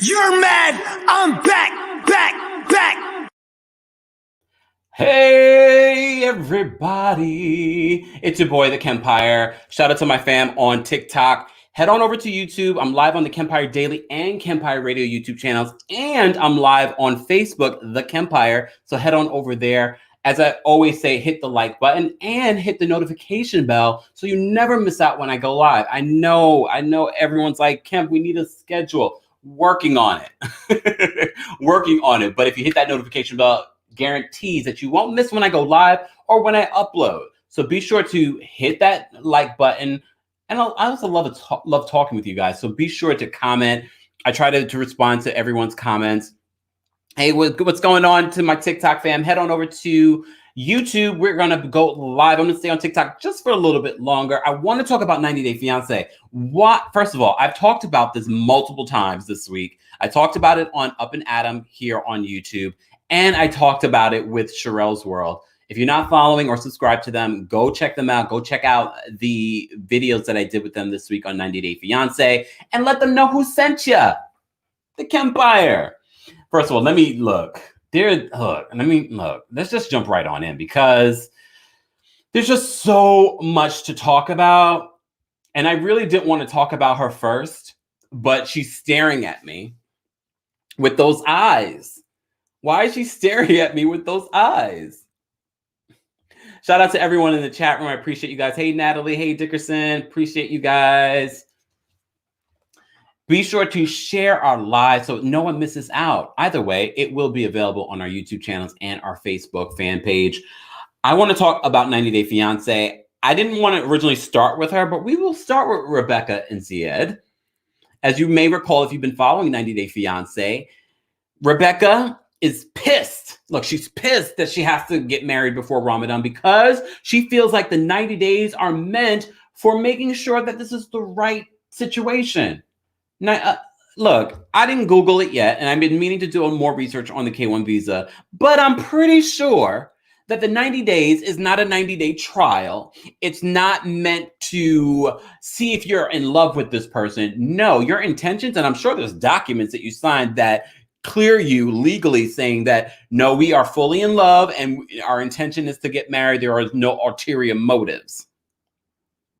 You're mad. I'm back. Hey, everybody. It's your boy, TheKempire. Shout out to my fam on TikTok. Head on over to YouTube. I'm live on the KEMPIRE Daily and KEMPIRE Radio YouTube channels. And I'm live on Facebook, TheKempire. So head on over there. As I always say, hit the like button and hit the notification bell so you never miss out when I go live. I know everyone's like, Kemp, we need a schedule. Working on it. Working on it. But if you hit that notification bell, guarantees that you won't miss when I go live or when I upload. So be sure to hit that like button. And I also love talking with you guys. So be sure to comment. I try to respond to everyone's comments. Hey, what's going on to my TikTok fam? Head on over to YouTube. We're going to go live. I'm going to stay on TikTok just for a little bit longer. I want to talk about 90 Day Fiancé. First of all, I've talked about this multiple times this week. I talked about it on Up and Adam here on YouTube. And I talked about it with Sherelle's World. If you're not following or subscribed to them, go check them out. Go check out the videos that I did with them this week on 90 Day Fiancé and let them know who sent you. TheKempire. First of all, let's just jump right on in because there's just so much to talk about. And I really didn't want to talk about her first, but she's staring at me with those eyes. Why is she staring at me with those eyes? Shout out to everyone in the chat room. I appreciate you guys. Hey, Natalie. Hey, Dickerson. Appreciate you guys. Be sure to share our live so no one misses out. Either way, it will be available on our YouTube channels and our Facebook fan page. I want to talk about 90 Day Fiancé. I didn't want to originally start with her, but we will start with Rebecca and Zied. As you may recall, if you've been following 90 Day Fiancé, Rebecca is pissed. Look, she's pissed that she has to get married before Ramadan because she feels like the 90 days are meant for making sure that this is the right situation. Now, look, I didn't Google it yet, and I've been meaning to do more research on the K-1 visa, but I'm pretty sure that the 90 days is not a 90-day trial. It's not meant to see if you're in love with this person. No, your intentions, and I'm sure there's documents that you signed that clear you legally saying that, no, we are fully in love and our intention is to get married. There are no ulterior motives.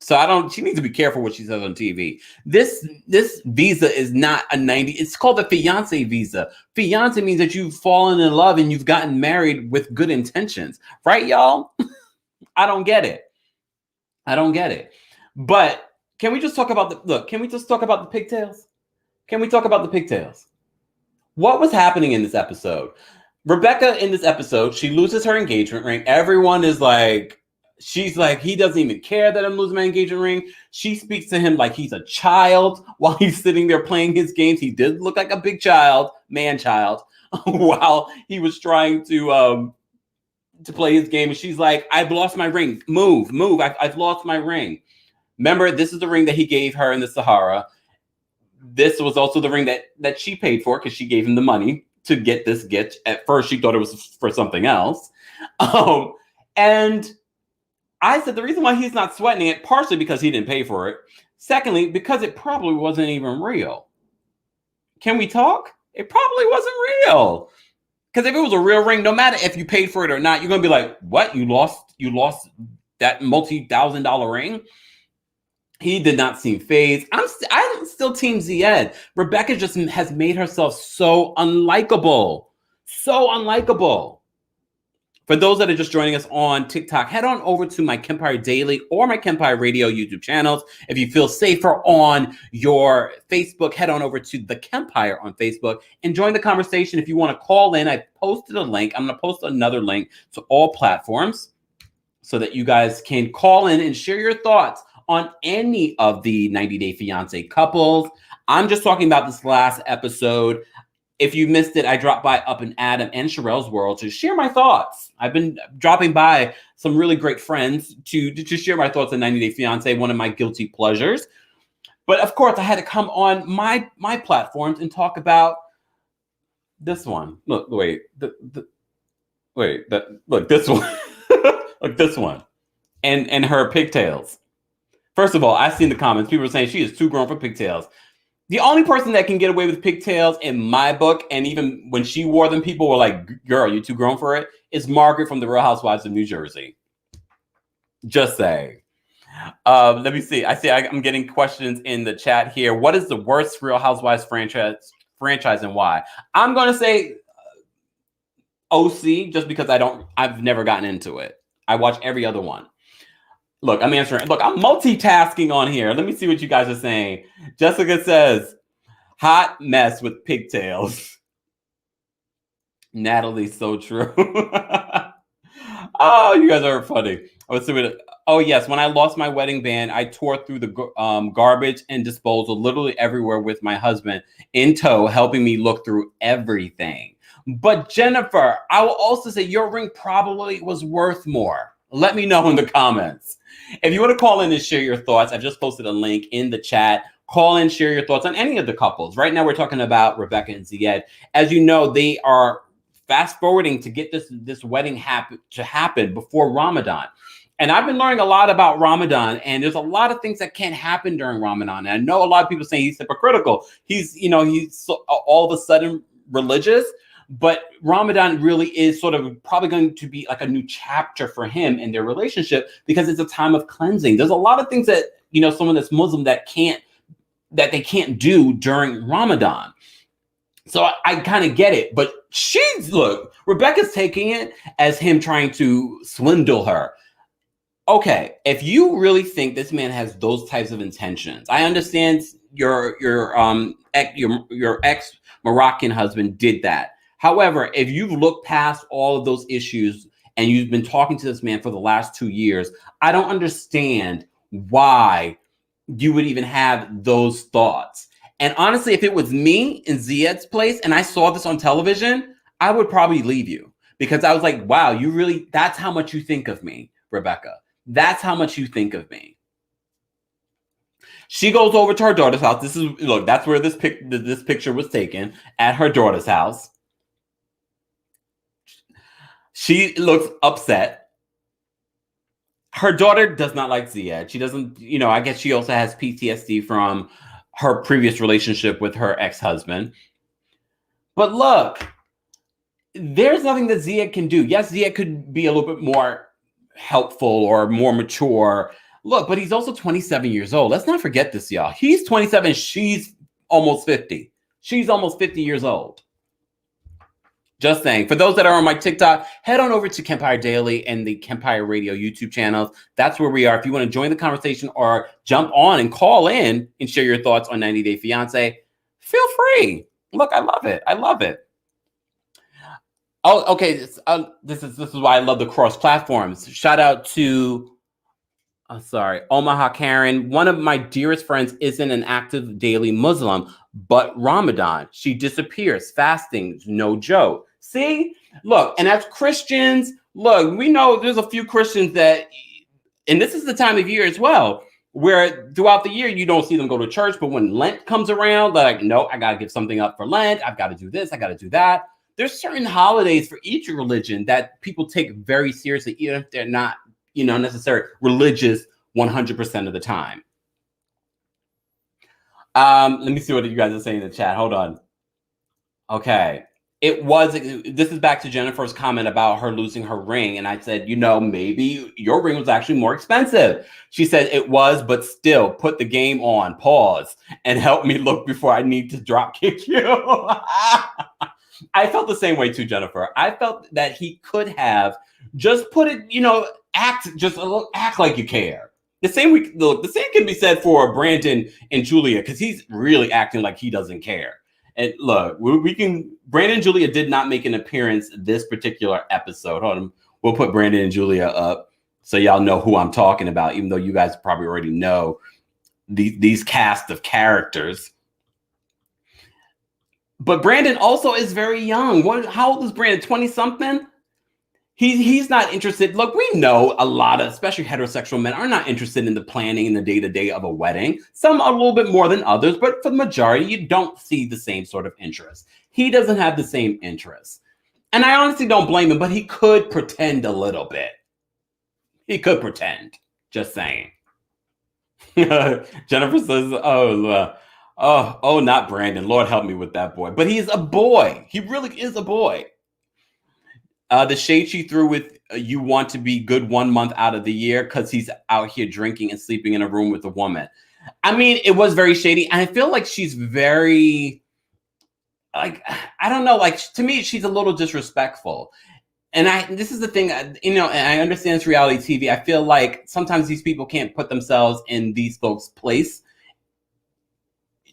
So she needs to be careful what she says on TV. This visa is not a 90. It's called the fiancé visa. Fiancé means that you've fallen in love and you've gotten married with good intentions. Right, y'all? I don't get it. But can we just talk about can we just talk about the pigtails? Can we talk about the pigtails? What was happening in this episode? Rebecca, in this episode, she loses her engagement ring. Everyone is like, she's like, he doesn't even care that I'm losing my engagement ring. She speaks to him like he's a child while he's sitting there playing his games. He did look like a big child, man-child, while he was trying to play his game. And she's like, I've lost my ring. Move. I've lost my ring. Remember, this is the ring that he gave her in the Sahara. This was also the ring that she paid for because she gave him the money to get this gift. At first, she thought it was for something else. And I said the reason why he's not sweating it, partially because he didn't pay for it. Secondly, because it probably wasn't even real. Can we talk? It probably wasn't real. Because if it was a real ring, no matter if you paid for it or not, you're going to be like, what? You lost that multi-$1,000 ring? He did not seem fazed. I'm still Team Zied. Rebecca just has made herself so unlikable. So unlikable. For those that are just joining us on TikTok, head on over to my KEMPIRE Daily or my KEMPIRE Radio YouTube channels. If you feel safer on your Facebook, head on over to TheKempire on Facebook and join the conversation. If you want to call in, I posted a link. I'm going to post another link to all platforms so that you guys can call in and share your thoughts on any of the 90 Day Fiancé couples. I'm just talking about this last episode. If you missed it, I dropped by Up and Adam and Sherelle's World to share my thoughts. I've been dropping by some really great friends to share my thoughts on 90 Day Fiancé, one of my guilty pleasures. But of course, I had to come on my platforms and talk about this one. Look, wait, look, this one. Look, this one. And her pigtails. First of all, I've seen the comments. People are saying she is too grown for pigtails. The only person that can get away with pigtails in my book, and even when she wore them, people were like, girl, you too grown for it, is Margaret from The Real Housewives of New Jersey. Just saying. Let me see. I'm getting questions in the chat here. What is the worst Real Housewives franchise and why? I'm going to say OC, just because I've never gotten into it. I watch every other one. Look, I'm answering. Look, I'm multitasking on here. Let me see what you guys are saying. Jessica says, hot mess with pigtails. Natalie, so true. Oh, you guys are funny. Oh, yes. When I lost my wedding band, I tore through the garbage and disposal literally everywhere with my husband in tow, helping me look through everything. But Jennifer, I will also say your ring probably was worth more. Let me know in the comments. If you want to call in and share your thoughts, I've just posted a link in the chat. Call in, share your thoughts on any of the couples. Right now, we're talking about Rebecca and Zied. As you know, they are fast forwarding to get this wedding happen before Ramadan. And I've been learning a lot about Ramadan, and there's a lot of things that can't happen during Ramadan. And I know a lot of people saying he's hypocritical. He's all of a sudden religious, but Ramadan really is sort of probably going to be like a new chapter for him in their relationship because it's a time of cleansing. There's a lot of things that, someone that's Muslim that they can't do during Ramadan. So I kind of get it, but Rebecca's taking it as him trying to swindle her. Okay, if you really think this man has those types of intentions, I understand your ex Moroccan husband did that. However, if you've looked past all of those issues and you've been talking to this man for the last 2 years, I don't understand why you would even have those thoughts. And honestly, if it was me in Zied's place and I saw this on television, I would probably leave you because I was like, wow, that's how much you think of me, Rebecca. That's how much you think of me. She goes over to her daughter's house. That's where this picture was taken, at her daughter's house. She looks upset. Her daughter does not like Zied. She doesn't, I guess she also has PTSD from her previous relationship with her ex-husband. But look, there's nothing that Zied can do. Yes, Zied could be a little bit more helpful or more mature. Look, but he's also 27 years old. Let's not forget this, y'all. He's 27. She's almost 50. She's almost 50 years old. Just saying. For those that are on my TikTok, head on over to KEMPIRE Daily and the KEMPIRE Radio YouTube channels. That's where we are. If you want to join the conversation or jump on and call in and share your thoughts on 90 Day Fiancé, feel free. Look, I love it. I love it. Oh, okay. This is why I love the cross platforms. Shout out to, Omaha Karen. One of my dearest friends isn't an active daily Muslim, but Ramadan, she disappears, fasting, no joke. See, look, and as Christians, look, we know there's a few Christians that, and this is the time of year as well, where throughout the year you don't see them go to church, but when Lent comes around, they're like, no, I got to give something up for Lent. I've got to do this. I got to do that. There's certain holidays for each religion that people take very seriously, even if they're not, necessarily religious 100% of the time. Let me see what you guys are saying in the chat. Hold on. Okay. This is back to Jennifer's comment about her losing her ring. And I said, maybe your ring was actually more expensive. She said it was, but still put the game on, pause, and help me look before I need to drop kick you. I felt the same way too, Jennifer. I felt that he could have just put it, act like you care. The same can be said for Brandon and Julia, because he's really acting like he doesn't care. And look, Brandon and Julia did not make an appearance this particular episode. Hold on. We'll put Brandon and Julia up so y'all know who I'm talking about, even though you guys probably already know these cast of characters. But Brandon also is very young. How old is Brandon? 20-something? He's not interested. Look, we know a lot of, especially heterosexual men, are not interested in the planning and the day-to-day of a wedding. Some are a little bit more than others, but for the majority, you don't see the same sort of interest. He doesn't have the same interest. And I honestly don't blame him, but he could pretend a little bit. He could pretend. Just saying. Jennifer says, Oh, not Brandon. Lord help me with that boy. But he's a boy. He really is a boy. The shade she threw with you want to be good 1 month out of the year because he's out here drinking and sleeping in a room with a woman. I mean, it was very shady. And I feel like she's very, like, I don't know, like, to me, she's a little disrespectful. And this is the thing, and I understand it's reality TV. I feel like sometimes these people can't put themselves in these folks' place.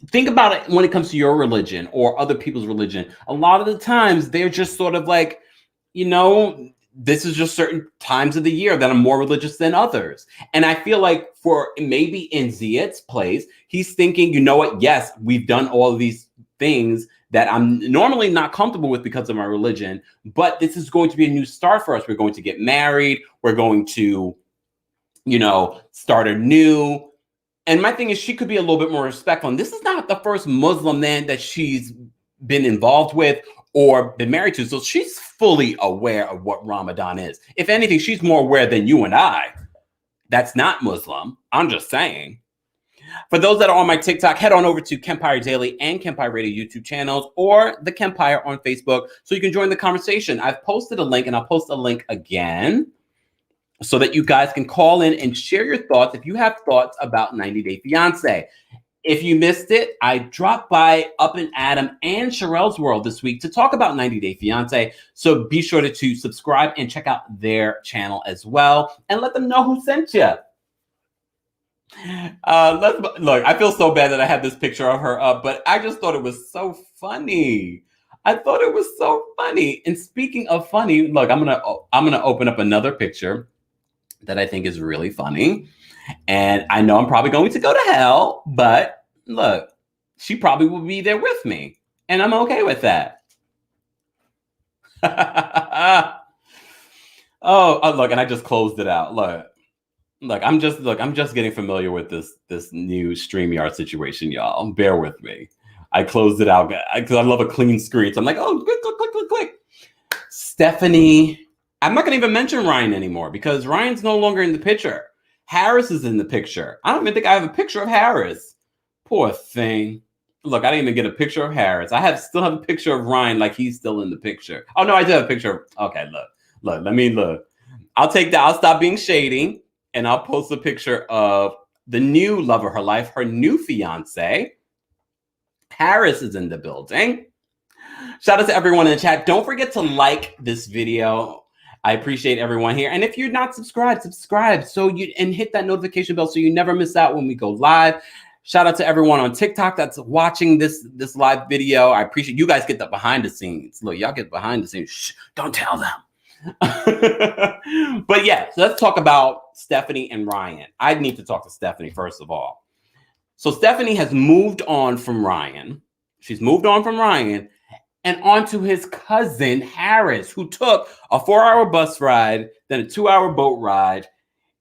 Think about it when it comes to your religion or other people's religion. A lot of the times they're just sort of like, this is just certain times of the year that I'm more religious than others. And I feel like for maybe in Ziet's place, he's thinking, you know what? Yes, we've done all of these things that I'm normally not comfortable with because of my religion, but this is going to be a new start for us. We're going to get married. We're going to, start anew. And my thing is, she could be a little bit more respectful. And this is not the first Muslim man that she's been involved with or been married to. So she's fully aware of what Ramadan is. If anything, she's more aware than you and I. That's not Muslim. I'm just saying. For those that are on my TikTok, head on over to KEMPIRE Daily and KEMPIRE Radio YouTube channels or TheKempire on Facebook so you can join the conversation. I've posted a link and I'll post a link again so that you guys can call in and share your thoughts if you have thoughts about 90 Day Fiancé. If you missed it, I dropped by Up and Adam and Sherelle's World this week to talk about 90 Day Fiancé. So be sure to subscribe and check out their channel as well and let them know who sent you. Look, I feel so bad that I had this picture of her up, but I just thought it was so funny. I thought it was so funny. And speaking of funny, look, I'm gonna open up another picture that I think is really funny. And I know I'm probably going to go to hell, but look, she probably will be there with me. And I'm okay with that. Oh, look, and I just closed it out. Look, I'm just getting familiar with this new StreamYard situation, y'all. Bear with me. I closed it out because I love a clean screen. So I'm like, oh, click. Stephanie. I'm not going to even mention Ryan anymore because Ryan's no longer in the picture. Harris is in the picture. I don't even think I have a picture of Harris. Poor thing. Look, I didn't even get a picture of Harris. I still have a picture of Ryan like he's still in the picture. Oh, no, I do have a picture. Okay, look, let me look. I'll take that. I'll stop being shady. And I'll post a picture of the new love of her life, her new fiance. Harris is in the building. Shout out to everyone in the chat. Don't forget to like this video. I appreciate everyone here. And if you're not subscribed, subscribe and hit that notification bell so you never miss out when we go live. Shout out to everyone on TikTok that's watching this live video. I appreciate you guys get the behind the scenes. Look, y'all get behind the scenes. Shh, don't tell them. But yeah, so let's talk about Stephanie and Ryan. I need to talk to Stephanie first of all. So Stephanie has moved on from Ryan. She's moved on from Ryan and onto his cousin Harris, who took a 4-hour bus ride, then a 2-hour boat ride,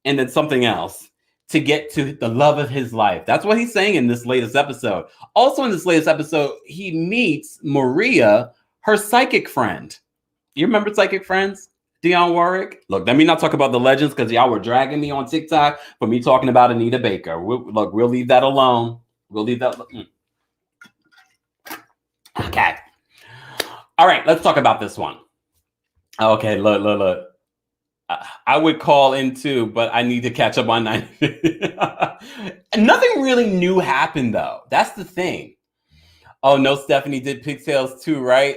and then something else to get to the love of his life. That's what he's saying in this latest episode. Also in this latest episode, he meets Maria, her psychic friend. You remember Psychic Friends? Dionne Warwick? Look, let me not talk about the legends because y'all were dragging me on TikTok for me talking about Anita Baker. We'll leave that alone. We'll leave that. Okay. All right, let's talk about this one. Okay, look. I would call in too, but I need to catch up on 90. Nothing really new happened though. That's the thing. Oh no, Stephanie did pigtails too, right?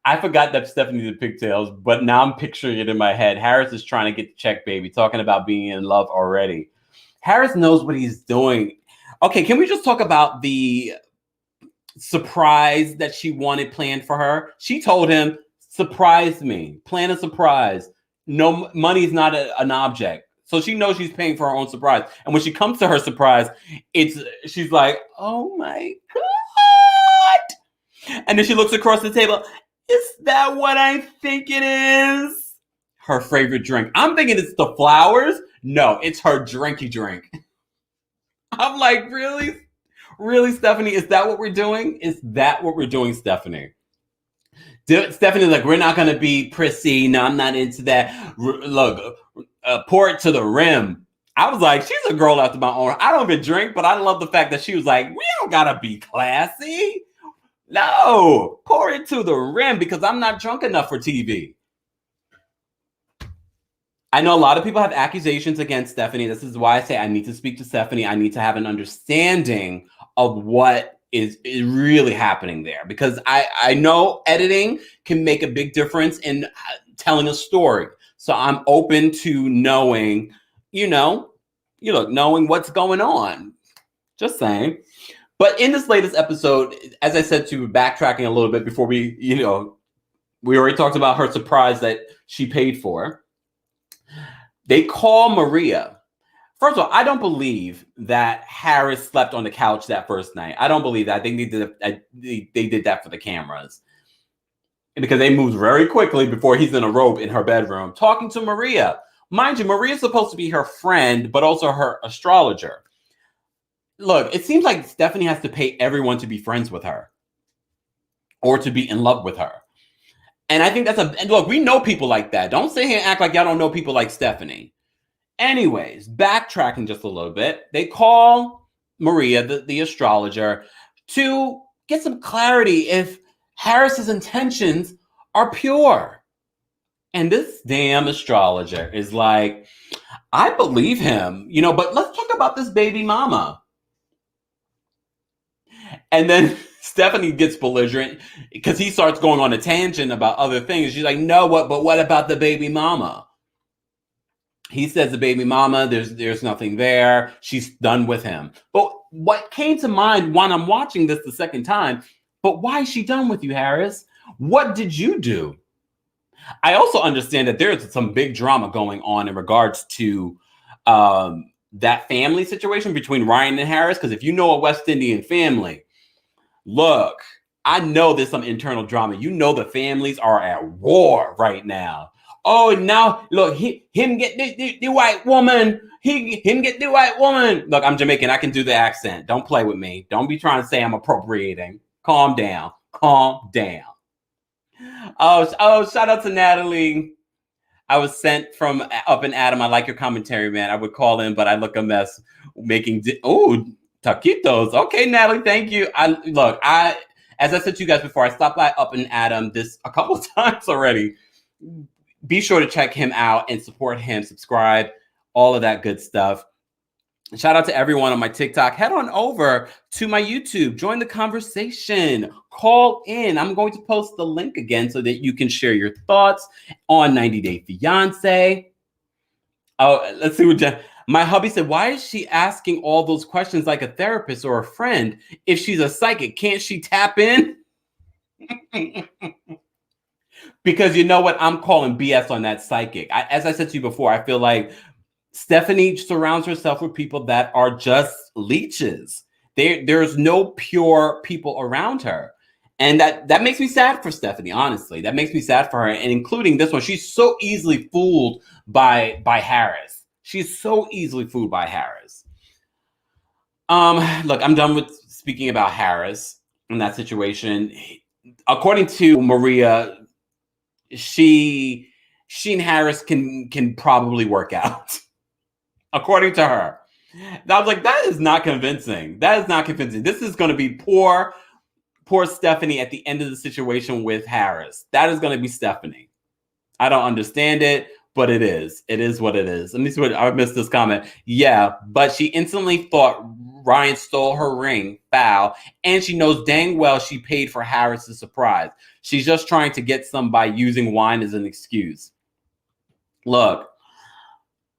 I forgot that Stephanie did pigtails, but now I'm picturing it in my head. Harris is trying to get the check, baby, talking about being in love already. Harris knows what he's doing. Okay, can we just talk about the surprise that she wanted planned for her? She told him, surprise me, plan a surprise. No, money is not an object. So she knows she's paying for her own surprise. And when she comes to her surprise, she's like, oh my God. And then she looks across the table. Is that what I think it is? Her favorite drink. I'm thinking it's the flowers. No, it's her drinky drink. I'm like, really? Really, Stephanie? Is that what we're doing? Is that what we're doing, Stephanie? Stephanie's like, we're not going to be prissy. No, I'm not into that. Look, pour it to the rim. I was like, she's a girl after my own. I don't even drink, but I love the fact that she was like, we don't gotta be classy. No, pour it to the rim because I'm not drunk enough for TV. I know a lot of people have accusations against Stephanie. This is why I say I need to speak to Stephanie. I need to have an understanding of what is really happening there, because I know editing can make a big difference in telling a story. So I'm open to knowing, knowing what's going on. Just saying. But in this latest episode, as I said to you, backtracking a little bit before we already talked about her surprise that she paid for. They call Maria. First of all, I don't believe that Harris slept on the couch that first night. I don't believe that. I think they did that for the cameras. Because they moved very quickly before he's in a robe in her bedroom talking to Maria. Mind you, Maria's supposed to be her friend, but also her astrologer. Look, it seems like Stephanie has to pay everyone to be friends with her or to be in love with her. And I think look, we know people like that. Don't sit here and act like y'all don't know people like Stephanie. Anyways, backtracking just a little bit, they call Maria, the astrologer, to get some clarity if Harris's intentions are pure. And this damn astrologer is like, I believe him, but let's talk about this baby mama. And then Stephanie gets belligerent because he starts going on a tangent about other things. She's like, no, but what about the baby mama? He says the baby mama, there's nothing there. She's done with him. But what came to mind when I'm watching this the second time, but why is she done with you, Harris? What did you do? I also understand that there's some big drama going on in regards to that family situation between Ryan and Harris. Because if you know a West Indian family, look, I know there's some internal drama. The families are at war right now. Oh, now look, him get the white woman. Him get the white woman. Look, I'm Jamaican. I can do the accent. Don't play with me. Don't be trying to say I'm appropriating. Calm down. Calm down. Oh, shout out to Natalie. I was sent from Up and Adam. I like your commentary, man. I would call in, but I look a mess making. Taquitos. Okay, Natalie, thank you. As I said to you guys before, I stopped by Up and Adam this a couple of times already. Be sure to check him out and support him. Subscribe, all of that good stuff. Shout out to everyone on my TikTok. Head on over to my YouTube. Join the conversation. Call in. I'm going to post the link again so that you can share your thoughts on 90 Day Fiancé. Oh, let's see what my hubby said. Why is she asking all those questions like a therapist or a friend? If she's a psychic, can't she tap in? Because you know what? I'm calling BS on that psychic. As I said to you before, I feel like Stephanie surrounds herself with people that are just leeches. There's no pure people around her. And that makes me sad for Stephanie, honestly. That makes me sad for her. And including this one, she's so easily fooled by Harris. She's so easily fooled by Harris. Look, I'm done with speaking about Harris in that situation. According to Maria, she and Harris can probably work out. According to her. And I was like, that is not convincing. That is not convincing. This is going to be poor Stephanie at the end of the situation with Harris. That is going to be Stephanie. I don't understand it, but it is. It is what it is. Let me see what I missed this comment. Yeah, but she instantly thought Ryan stole her ring, foul, and she knows dang well she paid for Harris's surprise. She's just trying to get some by using wine as an excuse. Look,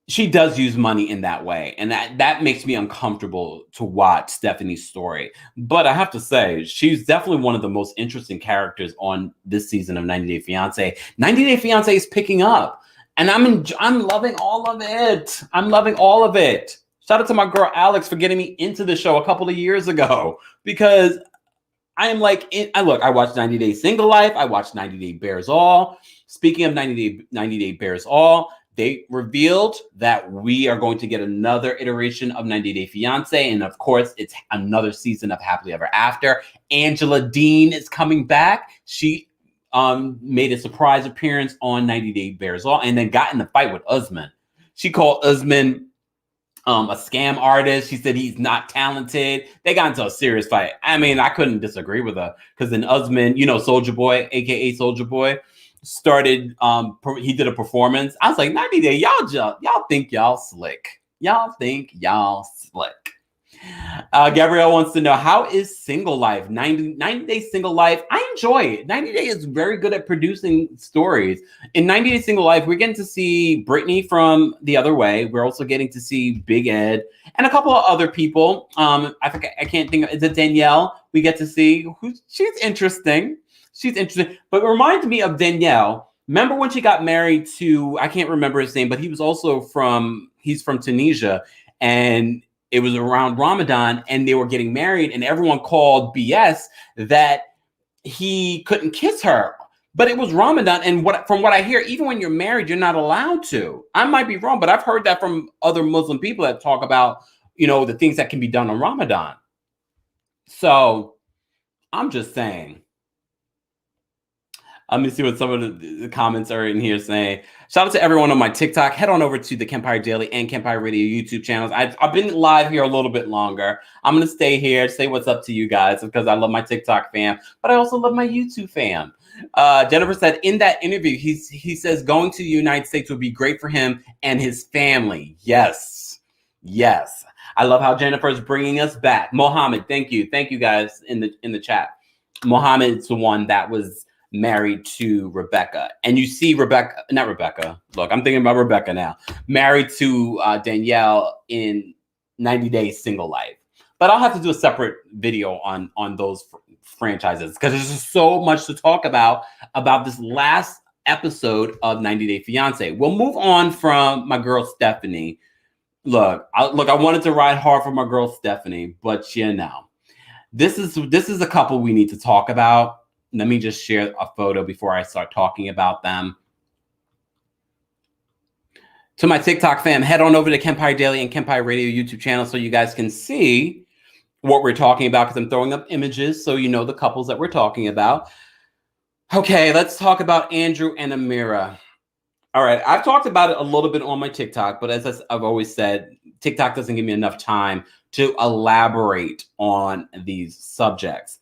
she does use money in that way, and that makes me uncomfortable to watch Stephanie's story. But I have to say, she's definitely one of the most interesting characters on this season of 90 Day Fiancé. 90 Day Fiancé is picking up, and I'm loving all of it. I'm loving all of it. Shout out to my girl Alex for getting me into the show a couple of years ago, because I am like, I watched 90 Day Single Life. I watched 90 Day Bears All. Speaking of 90 Day Bears All, they revealed that we are going to get another iteration of 90 Day Fiancé. And of course, it's another season of Happily Ever After. Angela Dean is coming back. She made a surprise appearance on 90 Day Bears All and then got in the fight with Usman. She called Usman a scam artist. She said he's not talented. They got into a serious fight. I mean, I couldn't disagree with her because then Usman, Soldier Boy, aka Soldier Boy, started. He did a performance. I was like, 90 Day, y'all think y'all slick. Y'all think y'all slick. Gabrielle wants to know, how is single life? 90 Day single life. I enjoy it. 90 Day is very good at producing stories. In 90 Day single life, we're getting to see Brittany from The Other Way. We're also getting to see Big Ed and a couple of other people. I can't think of, is it Danielle we get to see? She's interesting. But it reminds me of Danielle. Remember when she got married to, I can't remember his name, but he was also he's from Tunisia, and it was around Ramadan and they were getting married and everyone called BS that he couldn't kiss her. But it was Ramadan. And from what I hear, even when you're married, you're not allowed to. I might be wrong, but I've heard that from other Muslim people that talk about, the things that can be done on Ramadan. So I'm just saying. Let me see what some of the comments are in here saying. Shout out to everyone on my TikTok. Head on over to the KEMPIRE Daily and KEMPIRE Radio YouTube channels. I've been live here a little bit longer. I'm going to stay here, say what's up to you guys because I love my TikTok fam, but I also love my YouTube fam. Jennifer said in that interview, he says going to the United States would be great for him and his family. Yes. I love how Jennifer's bringing us back. Mohammed, thank you guys in the chat. Mohammed's the one that was married to Rebecca, and you see not Rebecca. Look, I'm thinking about Rebecca now. Married to Danielle in 90 Days Single Life. But I'll have to do a separate video on those franchises because there's just so much to talk about this last episode of 90 Day Fiancé. We'll move on from my girl Stephanie. Look, I wanted to ride hard for my girl Stephanie, but this is a couple we need to talk about. Let me just share a photo before I start talking about them. To my TikTok fam, head on over to KEMPIRE Daily and KEMPIRE Radio YouTube channel so you guys can see what we're talking about because I'm throwing up images so you know the couples that we're talking about. Okay, let's talk about Andrew and Amira. All right, I've talked about it a little bit on my TikTok, but as I've always said, TikTok doesn't give me enough time to elaborate on these subjects.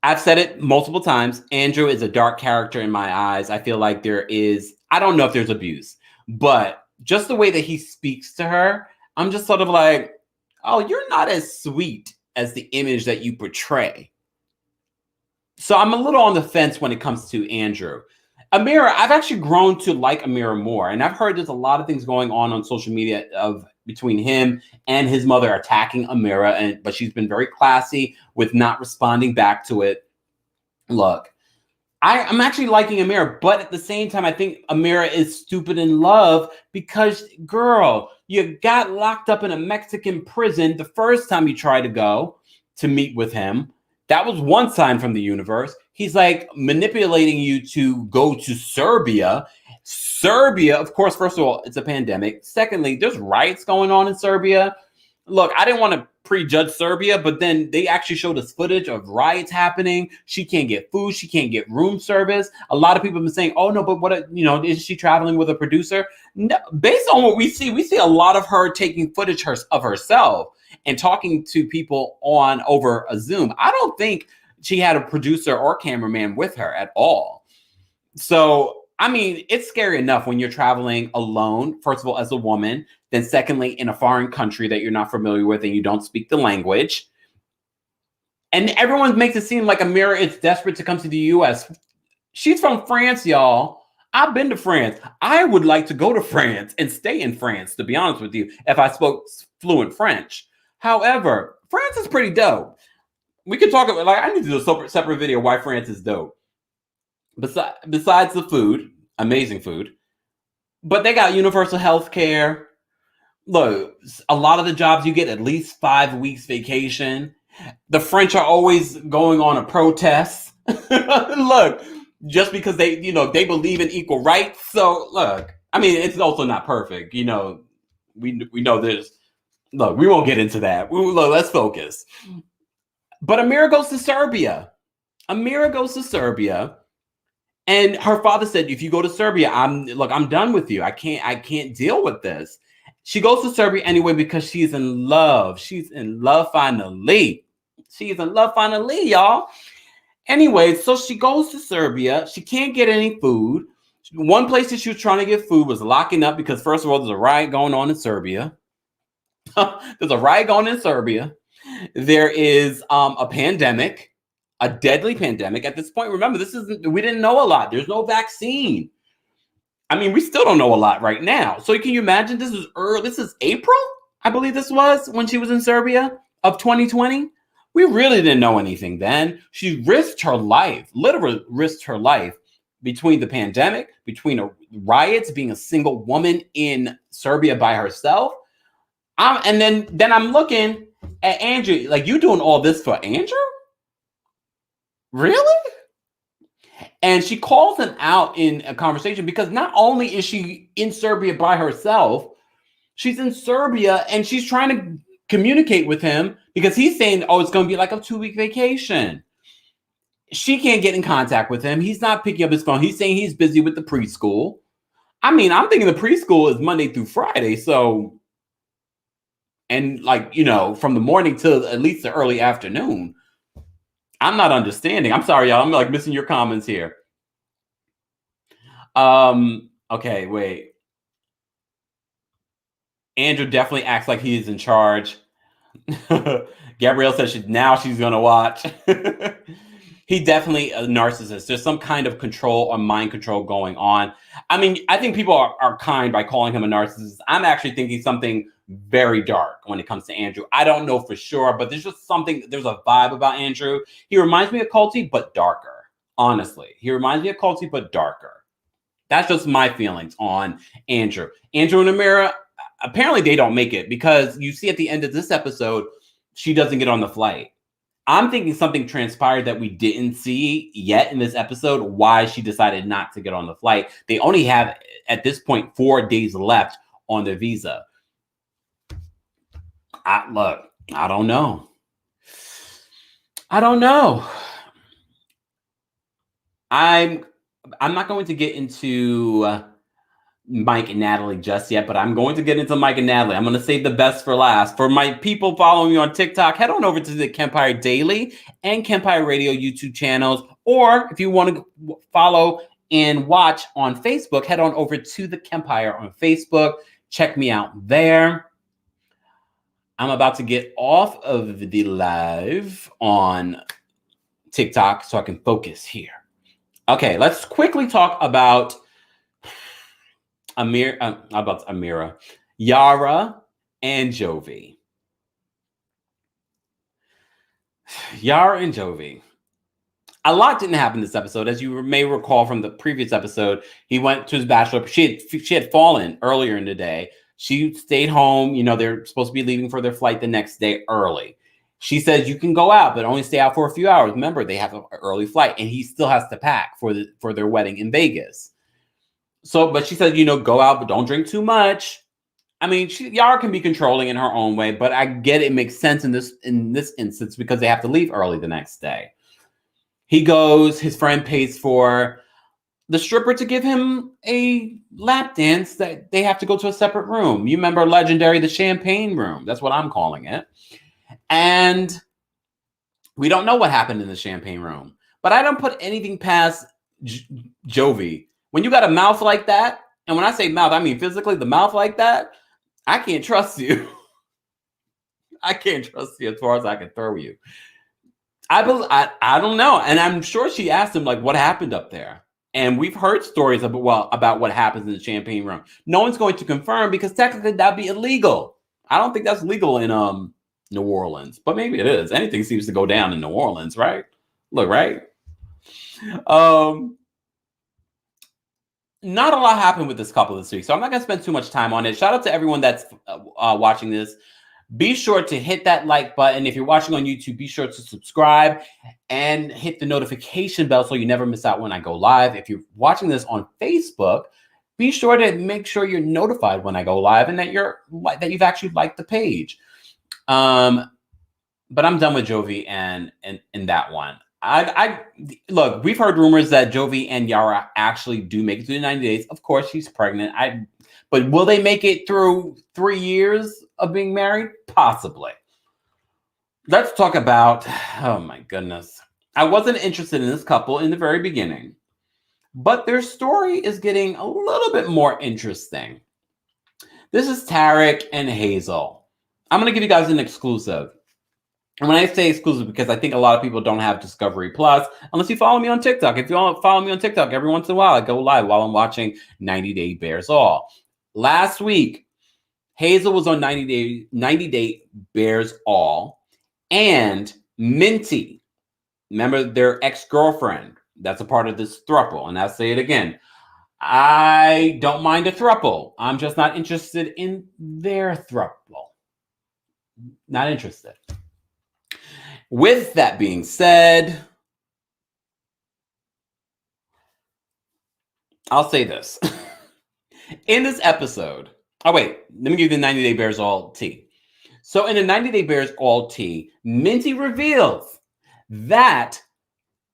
I've said it multiple times. Andrew is a dark character in my eyes. I feel like I don't know if there's abuse, but just the way that he speaks to her, I'm just sort of like, oh, you're not as sweet as the image that you portray. So I'm a little on the fence when it comes to Andrew. Amira, I've actually grown to like Amira more. And I've heard there's a lot of things going on social media between him and his mother attacking Amira, but she's been very classy with not responding back to it. Look, I'm actually liking Amira, but at the same time, I think Amira is stupid in love because, girl, you got locked up in a Mexican prison the first time you tried to go to meet with him. That was one sign from the universe. He's like manipulating you to go to Serbia. Serbia, of course, first of all, it's a pandemic. Secondly, there's riots going on in Serbia. Look, I didn't want to prejudge Serbia, but then they actually showed us footage of riots happening. She can't get food. She can't get room service. A lot of people have been saying, oh, no, but is she traveling with a producer? No, based on what we see a lot of her taking footage of herself and talking to people over a Zoom. I don't think she had a producer or cameraman with her at all. So, I mean, it's scary enough when you're traveling alone, first of all, as a woman, then secondly, in a foreign country that you're not familiar with and you don't speak the language. And everyone makes it seem like Amira is desperate to come to the U.S. She's from France, y'all. I've been to France. I would like to go to France and stay in France, to be honest with you, if I spoke fluent French. However, France is pretty dope. We could talk about, I need to do a separate video why France is dope. Besides the food, amazing food, but they got universal health care. Look, a lot of the jobs you get at least 5 weeks vacation. The French are always going on a protest. Look, just because they believe in equal rights. So look, I mean, it's also not perfect. We know there's, look, we won't get into that. Let's focus. But Amira goes to Serbia. And her father said, if you go to Serbia, I'm done with you. I can't deal with this. She goes to Serbia anyway because she's in love. She's in love finally. She is in love finally, y'all. Anyway, so she goes to Serbia. She can't get any food. One place that she was trying to get food was locking up because, first of all, there's a riot going on in Serbia. There's a riot going in Serbia. There is a pandemic, a deadly pandemic. At this point, remember, we didn't know a lot. There's no vaccine. I mean, we still don't know a lot right now. So can you imagine this is April, I believe this was, when she was in Serbia of 2020. We really didn't know anything then. She risked her life, literally risked her life between the pandemic, between riots, being a single woman in Serbia by herself. And then I'm looking at Andrew, like, you doing all this for Andrew? Really? And she calls him out in a conversation because not only is she in Serbia by herself, she's in Serbia and she's trying to communicate with him because he's saying, oh, it's going to be like a 2-week vacation. She can't get in contact with him. He's not picking up his phone. He's saying he's busy with the preschool. I mean, I'm thinking the preschool is Monday through Friday. So, and like, you know, from the morning till at least the early afternoon. I'm not understanding. I'm sorry, y'all. I'm like missing your comments here. Okay, wait. Andrew definitely acts like he's in charge. Gabrielle says she's going to watch. He definitely a narcissist. There's some kind of control or mind control going on. I mean, I think people are kind by calling him a narcissist. I'm actually thinking something very dark when it comes to Andrew. I don't know for sure, but there's just something, there's a vibe about Andrew. He reminds me of Culty, but darker. Honestly, he reminds me of Culty, but darker. That's just my feelings on Andrew. Andrew and Amira, apparently they don't make it because you see at the end of this episode, she doesn't get on the flight. I'm thinking something transpired that we didn't see yet in this episode, why she decided not to get on the flight. They only have, at this point, 4 days left on their visa. Look, I don't know. I'm not going to get into Mike and Natalie just yet, but I'm going to get into Mike and Natalie. I'm going to save the best for last. For my people following me on TikTok, head on over to the KEMPIRE Daily and KEMPIRE Radio YouTube channels. Or if you want to follow and watch on Facebook, head on over to TheKempire on Facebook. Check me out there. I'm about to get off of the live on TikTok so I can focus here. Okay, let's quickly talk about Amira, Yara, and Jovi. Yara and Jovi. A lot didn't happen this episode. As you may recall from the previous episode, he went to his bachelor. She had fallen earlier in the day. She stayed home. You know, they're supposed to be leaving for their flight the next day early. She says, you can go out, but only stay out for a few hours. Remember, they have an early flight, and he still has to pack for their wedding in Vegas. So, but she said, you know, go out, but don't drink too much. I mean, Yara can be controlling in her own way, but I get it makes sense in this instance because they have to leave early the next day. He goes, his friend pays for the stripper to give him a lap dance that they have to go to a separate room. You remember legendary, the champagne room. That's what I'm calling it. And we don't know what happened in the champagne room, but I don't put anything past Jovi. When you got a mouth like that, and when I say mouth, I mean physically the mouth like that, I can't trust you. I can't trust you as far as I can throw you. I don't know. And I'm sure she asked him, like, what happened up there? And we've heard stories about what happens in the champagne room. No one's going to confirm because technically that'd be illegal. I don't think that's legal in New Orleans, but maybe it is. Anything seems to go down in New Orleans, right? Look, right? Not a lot happened with this couple this week, so I'm not going to spend too much time on it. Shout out to everyone that's watching this. Be sure to hit that like button. If you're watching on YouTube, be sure to subscribe and hit the notification bell so you never miss out when I go live. If you're watching this on Facebook, be sure to make sure you're notified when I go live and that you've actually liked the page. But I'm done with Jovi and that one. I look, we've heard rumors that Jovi and Yara actually do make it through the 90 days. Of course, she's pregnant. But will they make it through 3 years of being married? Possibly. Let's talk about, oh my goodness. I wasn't interested in this couple in the very beginning, but their story is getting a little bit more interesting. This is Tarek and Hazel. I'm going to give you guys an exclusive. And when I say exclusive, because I think a lot of people don't have Discovery Plus, unless you follow me on TikTok. If you don't follow me on TikTok, every once in a while, I go live while I'm watching 90 Day Bears All. Last week, Hazel was on 90 Day Bears All, and Minty, remember their ex-girlfriend, that's a part of this throuple. And I'll say it again. I don't mind a throuple. I'm just not interested in their throuple. Not interested. With that being said, I'll say this. In this episode, oh wait, let me give you the 90 Day Bears All tea. So in the 90 Day Bears All tea, Minty reveals that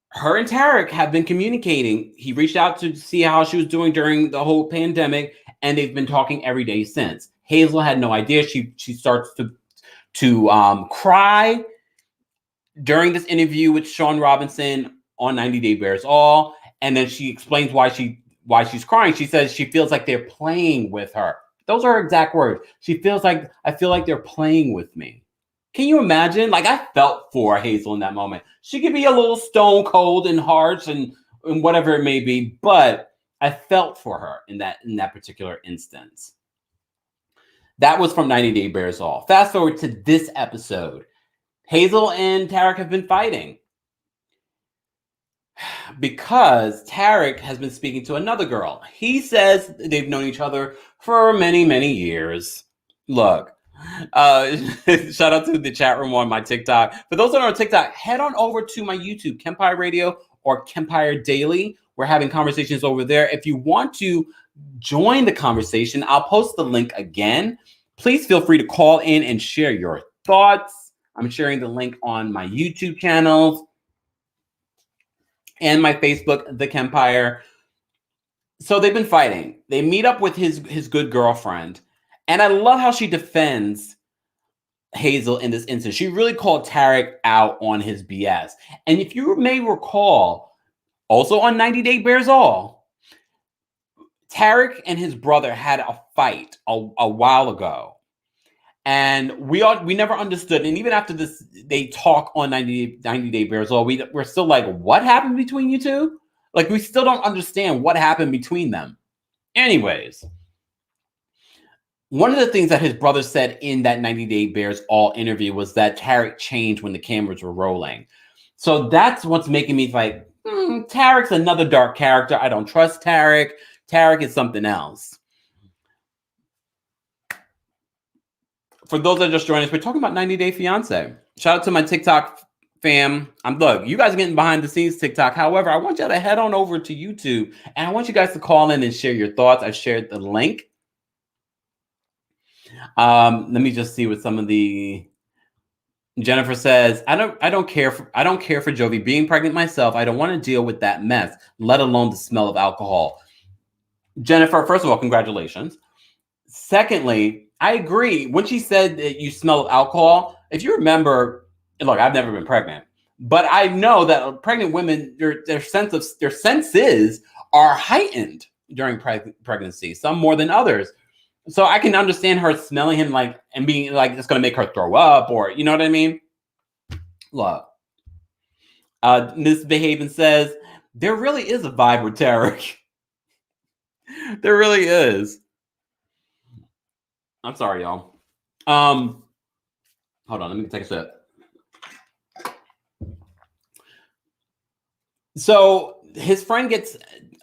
her and Tarek have been communicating. He reached out to see how she was doing during the whole pandemic, and they've been talking every day since. Hazel had no idea. She starts to cry during this interview with Sean Robinson on 90 Day Bears All, and then she explains why she's crying. She says she feels like they're playing with her. Those are her exact words. She feels like, I feel like they're playing with me. Can you imagine? Like, I felt for Hazel in that moment. She could be a little stone cold and harsh and whatever it may be, but I felt for her in that particular instance. That was from 90 Day Bears All. Fast forward to this episode. Hazel and Tarek have been fighting because Tarek has been speaking to another girl. He says they've known each other for many, many years. Look, shout out to the chat room on my TikTok. For those that are on TikTok, head on over to my YouTube, KEMPIRE Radio or KEMPIRE Daily. We're having conversations over there. If you want to join the conversation, I'll post the link again. Please feel free to call in and share your thoughts. I'm sharing the link on my YouTube channels and my Facebook, TheKempire. So they've been fighting. They meet up with his good girlfriend. And I love how she defends Hazel in this instance. She really called Tarek out on his BS. And if you may recall, also on 90 Day Bears All, Tarek and his brother had a fight a while ago. And we never understood. And even after this, they talk on 90 Day Bears All, we're still like, what happened between you two? Like, we still don't understand what happened between them. Anyways, one of the things that his brother said in that 90 Day Bears All interview was that Tarek changed when the cameras were rolling. So that's what's making me like, Tarek's another dark character. I don't trust Tarek. Tarek is something else. For those that are just joining us, we're talking about 90 Day Fiancé. Shout out to my TikTok fam. Look, you guys are getting behind the scenes TikTok. However, I want you to head on over to YouTube, and I want you guys to call in and share your thoughts. I shared the link. Let me just see what some of the Jennifer says. I don't care for Jovi being pregnant myself. I don't want to deal with that mess, let alone the smell of alcohol. Jennifer, first of all, congratulations. Secondly, I agree. When she said that you smell of alcohol, if you remember, look, I've never been pregnant, but I know that pregnant women, their senses are heightened during pregnancy, some more than others. So I can understand her smelling him like and being like it's going to make her throw up, or you know what I mean? Look, Miss Behaven says there really is a vibe with Tarek. There really is. I'm sorry, y'all. Hold on, let me take a sip. So his friend gets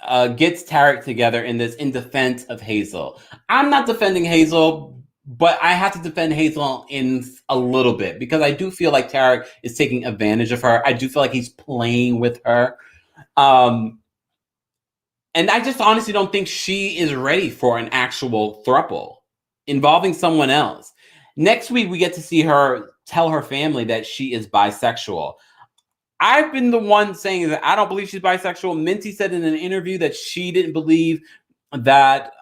Tarek together in defense of Hazel. I'm not defending Hazel, but I have to defend Hazel in a little bit because I do feel like Tarek is taking advantage of her. I do feel like he's playing with her. And I just honestly don't think she is ready for an actual throuple involving someone else. Next week, we get to see her tell her family that she is bisexual. I've been the one saying that I don't believe she's bisexual. Minty said in an interview that she didn't believe that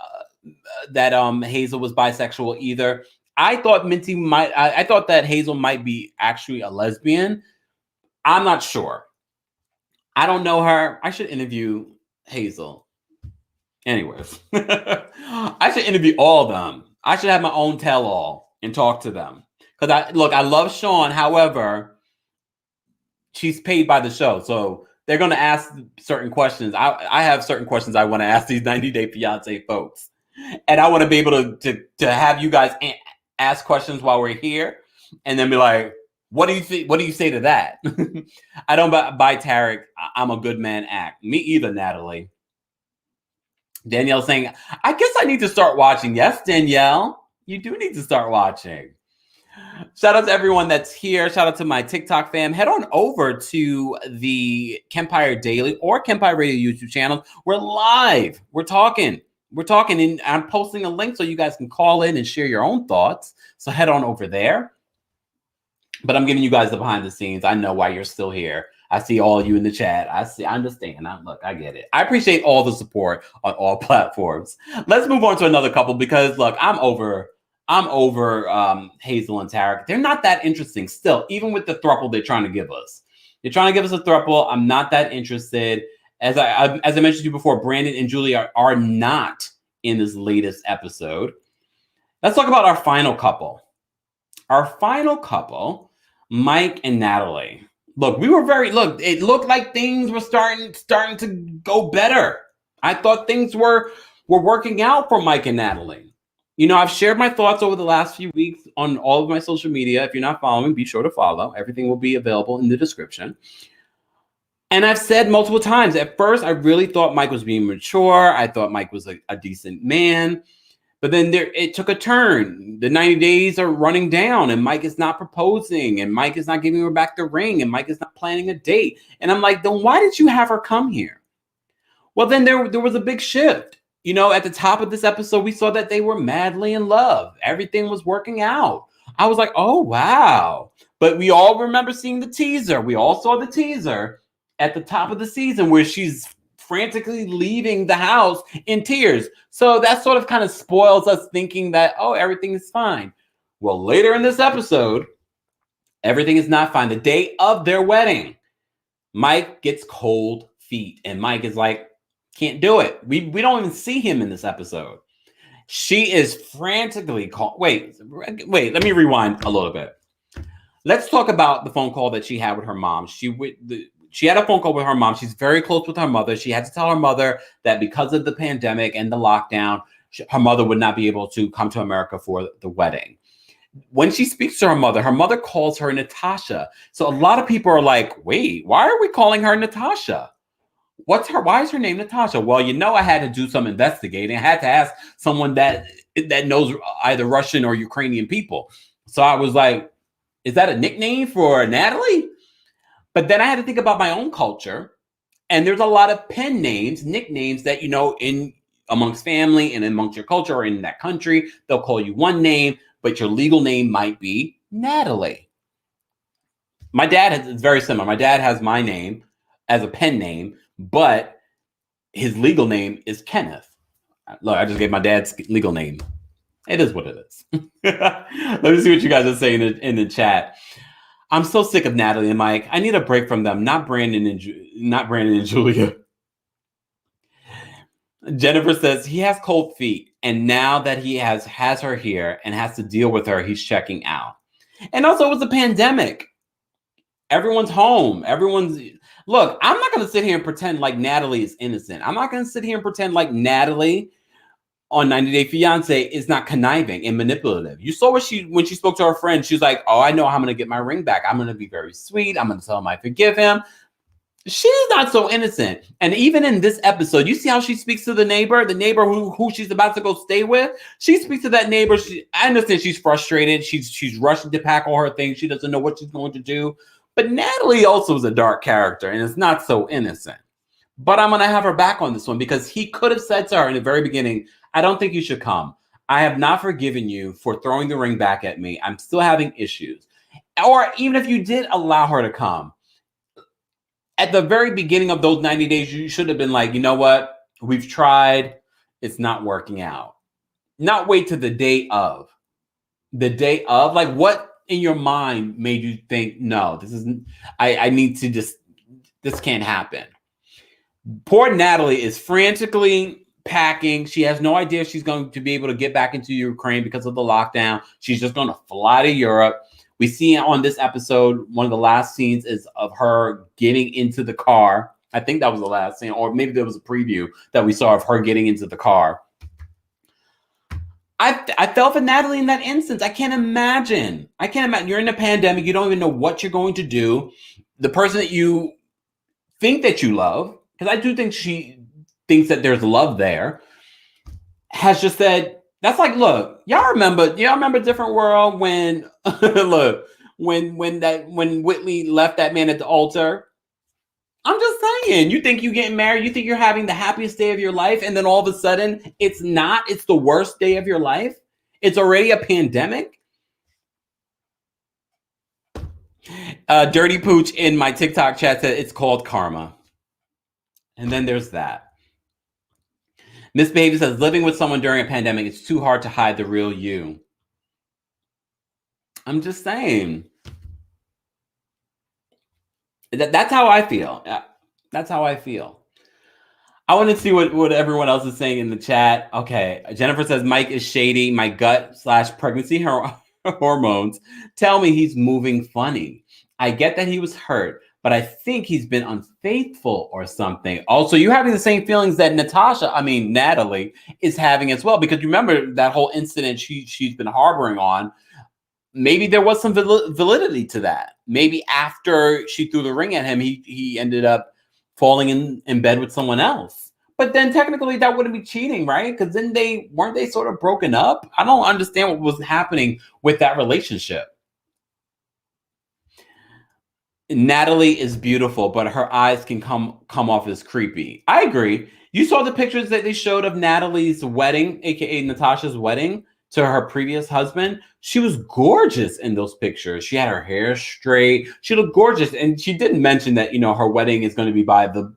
Hazel was bisexual either. I thought Minty might. I thought that Hazel might be actually a lesbian. I'm not sure. I don't know her. I should interview Hazel. Anyways, I should interview all of them. I should have my own tell-all and talk to them. Because I love Sean. However, she's paid by the show, so they're going to ask certain questions. I have certain questions I want to ask these 90-Day Fiancé folks, and I want to be able to have you guys ask questions while we're here, and then be like, "What do you think? What do you say to that?" I don't buy Tarek. I'm a good man act. Me either, Natalie. Danielle saying, "I guess I need to start watching." Yes, Danielle, you do need to start watching. Shout out to everyone that's here. Shout out to my TikTok fam. Head on over to the KEMPIRE Daily or KEMPIRE Radio YouTube channel. We're live. We're talking, and I'm posting a link so you guys can call in and share your own thoughts. So head on over there. But I'm giving you guys the behind the scenes. I know why you're still here. I see all of you in the chat. I understand. Look, I get it. I appreciate all the support on all platforms. Let's move on to another couple because look, I'm over Hazel and Tarek. They're not that interesting still, even with the throuple they're trying to give us. They're trying to give us a throuple. I'm not that interested. As I mentioned to you before, Brandon and Julia are not in this latest episode. Let's talk about our final couple. Our final couple, Mike and Natalie. Look, it looked like things were starting to go better. I thought things were working out for Mike and Natalie. You know, I've shared my thoughts over the last few weeks on all of my social media. If you're not following, be sure to follow. Everything will be available in the description. And I've said multiple times, at first, I really thought Mike was being mature. I thought Mike was a decent man. But then it took a turn. The 90 days are running down, and Mike is not proposing, and Mike is not giving her back the ring, and Mike is not planning a date. And I'm like, then why did you have her come here? Well, then there was a big shift. You know, at the top of this episode, we saw that they were madly in love. Everything was working out. I was like, oh, wow. But we all remember seeing the teaser. We all saw the teaser at the top of the season where she's frantically leaving the house in tears. So that sort of kind of spoils us thinking that, oh, everything is fine. Well, later in this episode, everything is not fine. The day of their wedding, Mike gets cold feet, and Mike is like, can't do it. We don't even see him in this episode. She is frantically wait, let me rewind a little bit. Let's talk about the phone call that she had with her mom. She had a phone call with her mom. She's very close with her mother. She had to tell her mother that because of the pandemic and the lockdown, her mother would not be able to come to America for the wedding. When she speaks to her mother calls her Natasha. So a lot of people are like, wait, why are we calling her Natasha? Why is her name Natasha? Well, you know, I had to do some investigating. I had to ask someone that knows either Russian or Ukrainian people. So I was like, is that a nickname for Natalie? But then I had to think about my own culture. And there's a lot of pen names, nicknames that, you know, amongst family and amongst your culture or in that country, they'll call you one name, but your legal name might be Natalie. My dad it's very similar. My dad has my name as a pen name, but his legal name is Kenneth. Look, I just gave my dad's legal name. It is what it is. Let me see what you guys are saying in the chat. I'm so sick of Natalie and Mike. I need a break from them. Not Brandon and Julia. Jennifer says he has cold feet, and now that he has her here and has to deal with her, he's checking out. And also, it was a pandemic. Everyone's home. Look, I'm not going to sit here and pretend like Natalie is innocent. I'm not going to sit here and pretend like Natalie on 90 Day Fiancé is not conniving and manipulative. You saw when she spoke to her friend, she's like, oh, I know how I'm going to get my ring back. I'm going to be very sweet. I'm going to tell him I forgive him. She's not so innocent. And even in this episode, you see how she speaks to the neighbor who she's about to go stay with. She speaks to that neighbor. I understand she's frustrated. She's rushing to pack all her things. She doesn't know what she's going to do. But Natalie also is a dark character and is not so innocent. But I'm going to have her back on this one because he could have said to her in the very beginning, I don't think you should come. I have not forgiven you for throwing the ring back at me. I'm still having issues. Or even if you did allow her to come, at the very beginning of those 90 days, you should have been like, you know what? We've tried. It's not working out. Not wait to the day of. The day of, like, what in your mind made you think, no, this isn't, I need to just, this can't happen. Poor Natalie is frantically packing. She has no idea if she's going to be able to get back into Ukraine because of the lockdown. She's just going to fly to Europe. We see on this episode, one of the last scenes is of her getting into the car. I think that was the last scene, or maybe there was a preview that we saw of her getting into the car. I fell for Natalie in that instance. I can't imagine. You're in a pandemic. You don't even know what you're going to do. The person that you think that you love, because I do think she thinks that there's love there, has just said, that's like, look, y'all remember Different World when look, when Whitley left that man at the altar? I'm just saying, you think you getting married, you think you're having the happiest day of your life, and then all of a sudden it's not, it's the worst day of your life. It's already a pandemic. Dirty Pooch in my TikTok chat said it's called karma. And then there's that. Miss Baby says, living with someone during a pandemic, it's too hard to hide the real you. I'm just saying. That's how I feel. That's how I feel. I want to see what everyone else is saying in the chat. Okay. Jennifer says, Mike is shady. My gut/pregnancy hormones tell me he's moving funny. I get that he was hurt, but I think he's been unfaithful or something. Also, you're having the same feelings that Natalie is having as well, because you remember that whole incident she's been harboring on. Maybe there was some validity to that. Maybe after she threw the ring at him, he ended up falling in bed with someone else. But then technically that wouldn't be cheating, right? Because then weren't they sort of broken up? I don't understand what was happening with that relationship. Natalie is beautiful, but her eyes can come off as creepy. I agree. You saw the pictures that they showed of Natalie's wedding, aka Natasha's wedding, to her previous husband. She was gorgeous in those pictures. She had her hair straight. She looked gorgeous. And she didn't mention that, her wedding is going to be by the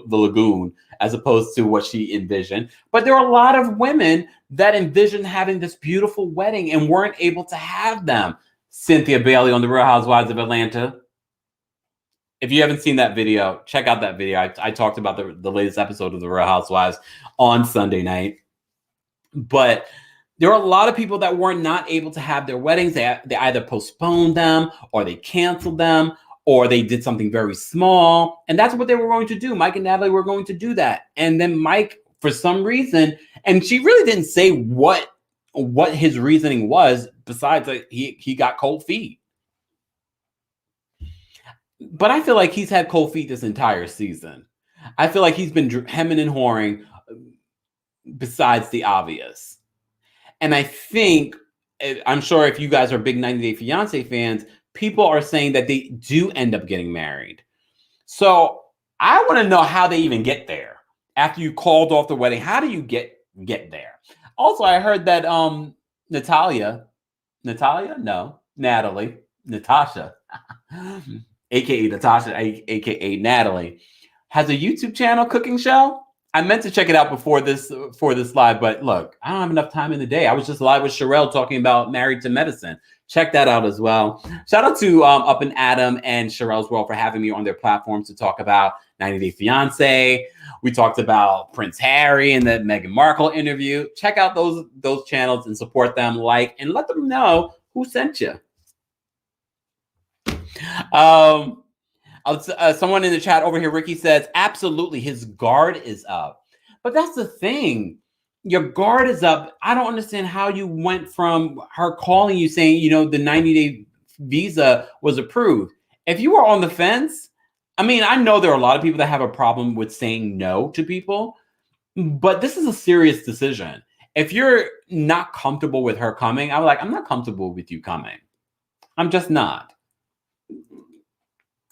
lagoon as opposed to what she envisioned. But there are a lot of women that envisioned having this beautiful wedding and weren't able to have them. Cynthia Bailey on The Real Housewives of Atlanta. If you haven't seen that video, check out that video. I talked about the latest episode of The Real Housewives on Sunday night. But there are a lot of people that were not able to have their weddings. They either postponed them or they canceled them or they did something very small. And that's what they were going to do. Mike and Natalie were going to do that. And then Mike, for some reason, and she really didn't say what his reasoning was, besides that he got cold feet. But I feel like he's had cold feet this entire season. I feel like he's been hemming and hawing besides the obvious. And I think, I'm sure if you guys are big 90 Day Fiancé fans, people are saying that they do end up getting married. So I want to know how they even get there. After you called off the wedding, how do you get there? Also, I heard that Natasha, aka Natasha, aka Natalie, has a YouTube channel, cooking show. I meant to check it out before this live, but look, I don't have enough time in the day. I was just live with Sherelle talking about Married to Medicine. Check that out as well. Shout out to Up and Adam and Sherelle's World for having me on their platforms to talk about 90 Day Fiancé. We talked about Prince Harry and the Meghan Markle interview. Check out those channels and support them, and let them know who sent you. Someone in the chat over here, Ricky says, absolutely, his guard is up. But that's the thing. Your guard is up. I don't understand how you went from her calling you saying, the 90-day visa was approved. If you were on the fence, I know there are a lot of people that have a problem with saying no to people, but this is a serious decision. If you're not comfortable with her coming, I'm not comfortable with you coming. I'm just not.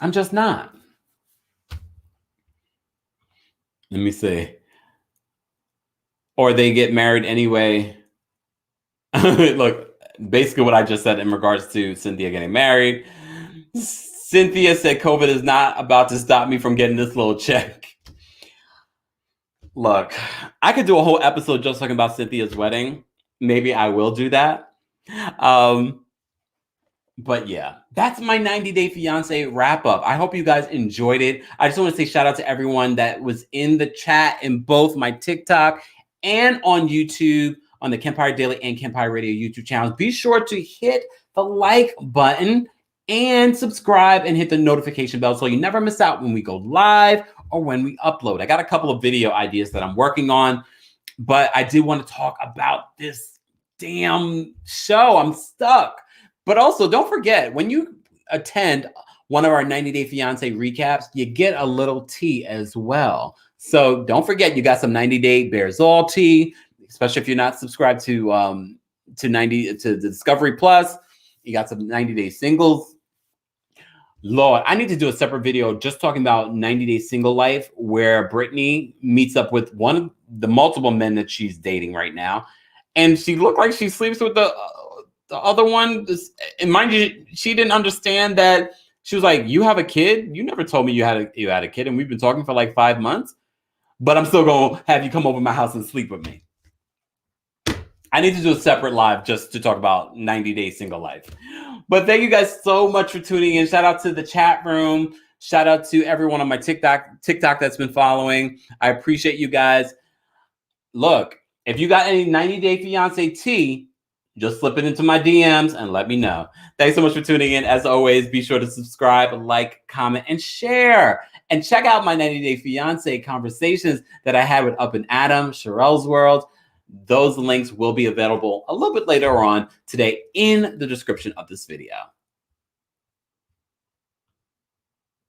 Let me see. Or they get married anyway. Look, basically what I just said in regards to Cynthia getting married. Cynthia said COVID is not about to stop me from getting this little check. Look, I could do a whole episode just talking about Cynthia's wedding. Maybe I will do that. But yeah, that's my 90-Day Fiancé wrap up. I hope you guys enjoyed it. I just want to say shout out to everyone that was in the chat in both my TikTok and on YouTube, on the KEMPIRE Daily and KEMPIRE Radio YouTube channels. Be sure to hit the like button and subscribe and hit the notification bell so you never miss out when we go live or when we upload. I got a couple of video ideas that I'm working on, but I did want to talk about this damn show. I'm stuck. But also, don't forget, when you attend one of our 90-Day Fiancé recaps, you get a little tea as well. So don't forget, you got some 90-Day Bears All tea, especially if you're not subscribed to the Discovery Plus. You got some 90-Day Singles. Lord, I need to do a separate video just talking about 90-Day Single Life, where Brittany meets up with one of the multiple men that she's dating right now. And she looked like she sleeps with the other one. And mind you, she didn't understand that. She was like, you have a kid? You never told me you had a kid, and we've been talking for like 5 months, but I'm still going to have you come over my house and sleep with me. I need to do a separate live just to talk about 90-Day Single Life. But thank you guys so much for tuning in. Shout out to the chat room. Shout out to everyone on my TikTok that's been following. I appreciate you guys. Look, if you got any 90-Day Fiancé tea, just slip it into my DMs and let me know. Thanks so much for tuning in. As always, be sure to subscribe, like, comment, and share. And check out my 90-Day Fiancé conversations that I had with Up and Adam, Sherelle's World. Those links will be available a little bit later on today in the description of this video.